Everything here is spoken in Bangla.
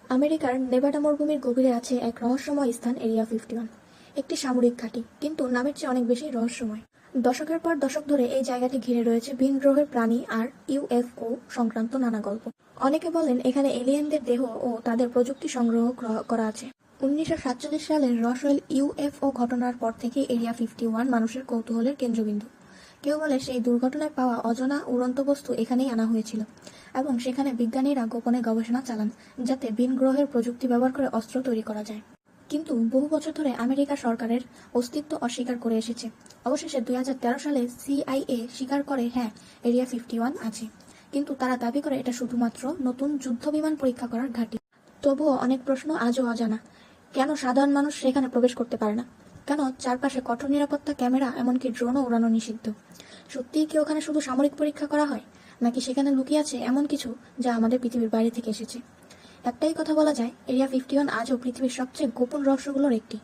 আমেরিকার নেভাডা মরুভূমির গভীরে আছে এক রহস্যময় স্থান এরিয়া 51। একটি সামরিক ঘাঁটি, কিন্তু নামের চেয়ে অনেক বেশি রহস্যময়। দশকের পর দশক ধরে এই জায়গাটি ঘিরে রয়েছে ভিন গ্রহের প্রাণী আর ইউএফও সংক্রান্ত নানা গল্প। অনেকে বলেন এখানে এলিয়েনদের দেহ ও তাদের প্রযুক্তি সংগ্রহ করা আছে। 1947 সালের রসওয়েল ইউএফও ঘটনার পর থেকে এরিয়া 51 মানুষের কৌতূহলের কেন্দ্রবিন্দু। কেউ বলে সেই দুর্ঘটনায় পাওয়া অজানা উড়ন্ত বস্তু এখানেই আনা হয়েছিল এবং সেখানে বিজ্ঞানীরা গোপনে গবেষণা চালান, যাতে ভিন গ্রহের প্রযুক্তি ব্যবহার করে অস্ত্র তৈরি করা যায়। কিন্তু বহু বছর ধরে আমেরিকা সরকারের অস্তিত্ব অস্বীকার করে এসেছে। অবশেষে 2013 সালে সিআইএ স্বীকার করে, হ্যাঁ, এরিয়া 51 আছে, কিন্তু তারা দাবি করে এটা শুধুমাত্র নতুন যুদ্ধবিমান পরীক্ষা করার ঘাঁটি। তবুও অনেক প্রশ্ন আজও অজানা। কেন সাধারণ মানুষ সেখানে প্রবেশ করতে পারে না? কেন চারপাশে কঠোর নিরাপত্তা ক্যামেরা, এমনকি ড্রোনও উড়ানো নিষিদ্ধ? সত্যিই কি ওখানে শুধু সামরিক পরীক্ষা করা হয়, নাকি সেখানে লুকিয়ে আছে এমন কিছু যা আমাদের পৃথিবীর বাইরে থেকে এসেছে? একটাই কথা বলা যায়, এরিয়া 51 আজও পৃথিবীর সবচেয়ে গোপন রহস্যগুলোর একটি।